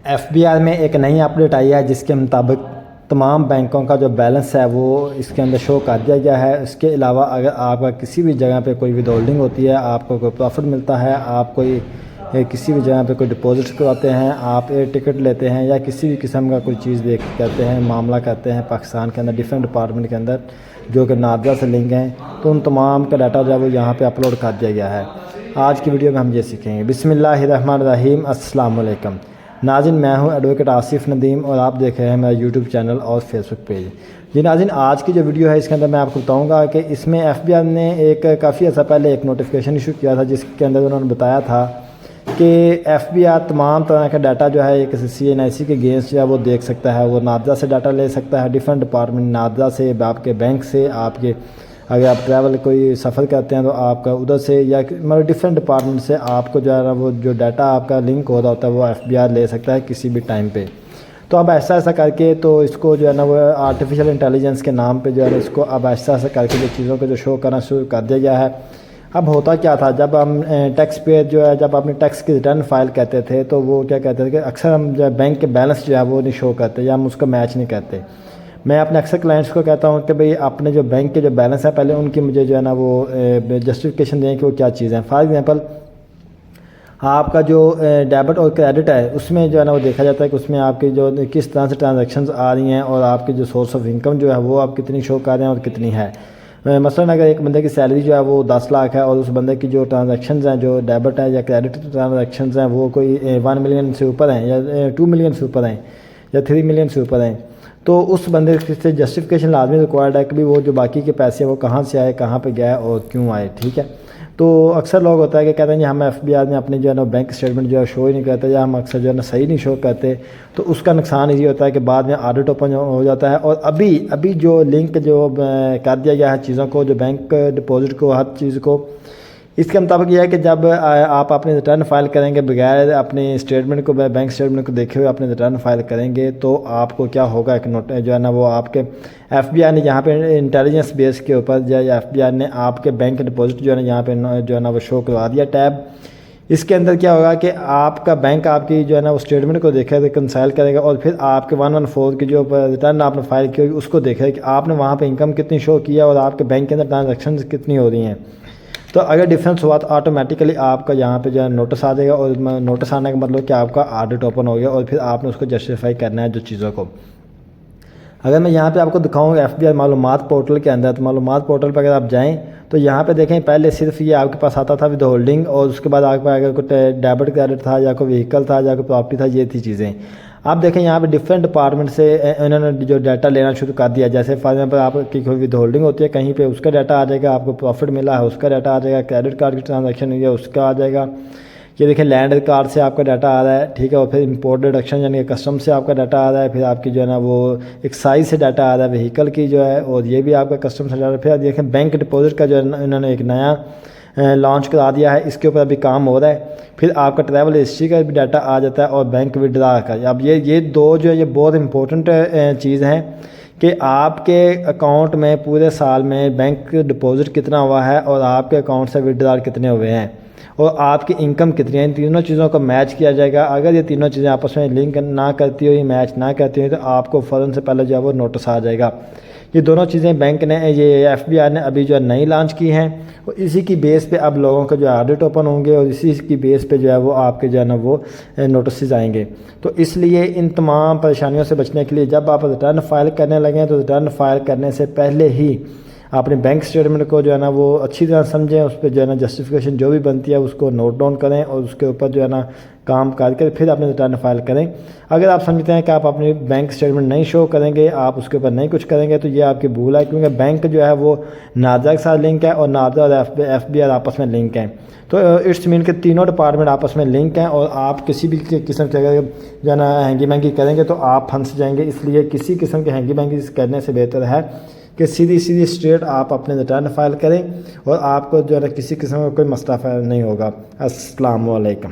FBR में एक नई अपडेट आई है जिसके मुताबिक तमाम बैंकों का जो बैलेंस है वो इसके अंदर शो कर दिया गया है। इसके अलावा अगर आपका किसी भी जगह पे कोई विदहोल्डिंग होती है, आपको कोई प्रॉफिट मिलता है, आप कोई किसी भी जगह पे कोई डिपॉजिट करवाते हैं, आप एयर टिकट लेते हैं या किसी भी किस्म का कोई चीज़ देख करते हैं, मामला करते हैं पाकिस्तान के अंदर डिफरेंट डिपार्टमेंट के अंदर जो कि नादरा से लिंक हैं, तो उन तमाम का डाटा जो है वो यहाँ पर अपलोड कर दिया गया है। आज की वीडियो में हम ये सीखेंगे। बिस्मिल्लाहिर्रहमानिर्रहीम, अस्सलाम वालेकुम नाज़रीन, मैं हूं एडवोकेट आसिफ नदीम और आप देख रहे हैं मेरा यूट्यूब चैनल और फेसबुक पेज। जी नाज़रीन, आज की जो वीडियो है इसके अंदर मैं आपको बताऊंगा कि इसमें एफबीआर ने एक काफ़ी अर्सा पहले एक नोटिफिकेशन इशू किया था जिसके अंदर उन्होंने बताया था कि एफबीआर तमाम तरह का डाटा जो है एक CNIC के अगेंस्ट जो है वो देख सकता है। वो नादरा से डाटा ले सकता है, डिफरेंट डिपार्टमेंट नादरा से, आपके बैंक से, आपके अगर आप ट्रैवल कोई सफ़र करते हैं तो आपका उधर से या मतलब डिफरेंट डिपार्टमेंट से आपको जो है ना वो जो डाटा आपका लिंक हो रहा होता है वो एफबीआर ले सकता है किसी भी टाइम पे। तो अब ऐसा करके तो इसको जो है ना वो आर्टिफिशियल इंटेलिजेंस के नाम पे जो है ना इसको अब ऐसा करके जो चीज़ों को जो शो करना शुरू कर दिया गया है। अब होता क्या था, जब हम टैक्स पेयर जो है जब अपने टैक्स की रिटर्न फाइल करते थे तो वो क्या कहते थे कि अक्सर हम जो बैंक के बैलेंस जो है वो नहीं शो करते या हम उसको मैच नहीं करते। मैं अपने अक्सर क्लाइंट्स को कहता हूँ कि भाई अपने जो बैंक के जो बैलेंस है पहले उनकी मुझे जो है ना वो जस्टिफिकेशन दें कि वो क्या चीज़ है। फॉर एग्जांपल आपका जो डेबिट और क्रेडिट है उसमें जो है ना वो देखा जाता है कि उसमें आपकी जो किस तरह से ट्रांजैक्शंस आ रही हैं और आपकी जो सोर्स ऑफ इनकम जो है वो आप कितनी शो कर रहे हैं और कितनी है। मसलन अगर एक बंदे की सैलरी जो है वो 10 लाख है और उस बंदे की जो ट्रांजैक्शंस हैं, जो डेबिट है या क्रेडिट ट्रांजैक्शंस हैं वो कोई 1 मिलियन से ऊपर हैं या 2 मिलियन से ऊपर हैं या 3 मिलियन से ऊपर हैं, तो उस बंदे से जस्टिफिकेशन लाजमी रिक्वायर्ड है कि भी वो जो बाकी के पैसे हैं वो कहाँ से आए, कहाँ पे गए और क्यों आए। ठीक है, तो अक्सर लोग होता है कि कहते हैं कि हम एफबीआर में अपनी जो है ना बैंक स्टेटमेंट जो है शो ही नहीं करते या हम अक्सर जो है ना सही नहीं शो करते, तो उसका नुकसान ये होता है कि बाद में ऑडिट ओपन हो जाता है। और अभी जो लिंक जो कर दिया गया है चीज़ों को, जो बैंक डिपॉजिट को, हर चीज़ को, इसके मुताबिक यह है कि जब आप अपने रिटर्न फाइल करेंगे बगैर अपने स्टेटमेंट को, बैंक स्टेटमेंट को देखे हुए अपने रिटर्न फाइल करेंगे तो आपको क्या होगा, एक नोट जो है ना वो आपके एफबीआर ने यहाँ पे इंटेलिजेंस बेस के ऊपर जो एफबीआर ने आपके बैंक डिपॉजिट जो है ना यहाँ पे जो है ना वो शो करवा दिया टैब। इसके अंदर क्या होगा कि आपका बैंक आपकी जो है ना वो स्टेटमेंट को देखेगा, रिकंसाइल करेगा और फिर आपके 114 की जो रिटर्न आपने फाइल की होगी उसको देखेगा कि आपने वहाँ पे इनकम कितनी शो किया और आपके बैंक के अंदर ट्रांजेक्शन कितनी हो रही हैं। तो अगर डिफरेंस हुआ तो ऑटोमेटिकली आपका यहाँ पे जो है नोटिस आ जाएगा और नोटिस आने का मतलब कि आपका ऑडिट ओपन हो गया और फिर आपने उसको जस्टिफाई करना है जो चीज़ों को। अगर मैं यहाँ पे आपको दिखाऊँ एफबीआर मालूमात पोर्टल के अंदर, तो मालूमात पोर्टल पर अगर आप जाएँ तो यहाँ पे देखें पहले सिर्फ ये आपके पास आता था विद होल्डिंग और उसके बाद आपके पास अगर कोई डेबिट क्रेडिट था या कोई व्हीकल था या कोई प्रॉपर्टी था, ये थी चीज़ें। आप देखें यहाँ पे डिफरेंट डिपार्टमेंट से इन्होंने जो डाटा लेना शुरू कर दिया। जैसे फॉर एग्जाम्पल आपकी कोई विद होल्डिंग होती है कहीं पे, उसका डाटा आ जाएगा, आपको प्रॉफिट मिला है उसका डाटा आ जाएगा, क्रेडिट कार्ड की ट्रांजैक्शन हुई है उसका आ जाएगा, ये देखें लैंड कार्ड से आपका डाटा आ रहा है। ठीक है, और फिर इंपोर्ट डिडक्शन यानी कि कस्टम से आपका डाटा आ रहा है, फिर आपकी जो है ना वो एक्साइज से डाटा आ रहा है व्हीकल की जो है, और ये भी आपका कस्टम से डाटा। फिर देखें बैंक डिपॉजिट का जो है इन्होंने एक नया लॉन्च करा दिया है, इसके ऊपर अभी काम हो रहा है। फिर आपका ट्रैवल हिस्ट्री का भी डाटा आ जाता है और बैंक विड्रा का। अब ये दो जो है ये बहुत इंपॉर्टेंट चीज़ हैं कि आपके अकाउंट में पूरे साल में बैंक डिपॉजिट कितना हुआ है और आपके अकाउंट से विड्रॉल कितने हुए हैं और आपकी इनकम कितनी है। इन तीनों चीज़ों को मैच किया जाएगा। अगर ये तीनों चीज़ें आपस में लिंक ना करती हो, ये मैच ना करती हो, तो आपको फ़ौरन से पहले जो है वो नोटिस आ जाएगा। ये दोनों चीज़ें बैंक ने, ये एफबीआर ने अभी जो है नई लॉन्च की हैं और इसी की बेस पे अब लोगों के जो है ऑडिट ओपन होंगे और इसी की बेस पे जो है वो आपके जो है ना वो नोटिस आएंगे। तो इसलिए इन तमाम परेशानियों से बचने के लिए जब आप रिटर्न फाइल करने लगें तो रिटर्न फाइल करने से पहले ही अपने बैंक स्टेटमेंट को जो है ना वो अच्छी तरह समझें, उस पर जो है ना जस्टिफिकेशन जो भी बनती है उसको नोट डाउन करें और उसके ऊपर जो है ना काम करके फिर अपने रिटर्न फाइल करें। अगर आप समझते हैं कि आप अपनी बैंक स्टेटमेंट नहीं शो करेंगे, आप उसके ऊपर नहीं कुछ करेंगे, तो ये आपकी भूल है, क्योंकि बैंक जो है वो नादरा के साथ लिंक है और नादरा और एफबीआर आपस में लिंक हैं। तो इट्स मीन के तीनों डिपार्टमेंट आपस में लिंक हैं और आप किसी भी किस्म के अगर जो है ना हैंगी मैंगी करेंगे तो आप फंस जाएंगे। इसलिए किसी किस्म के हैंगी मैंगी करने से बेहतर है कि सीधी स्ट्रेट आप अपने रिटर्न फाइल करें और आपको जो है ना किसी किस्म का कोई मसला नहीं होगा। अस्सलाम वालेकुम।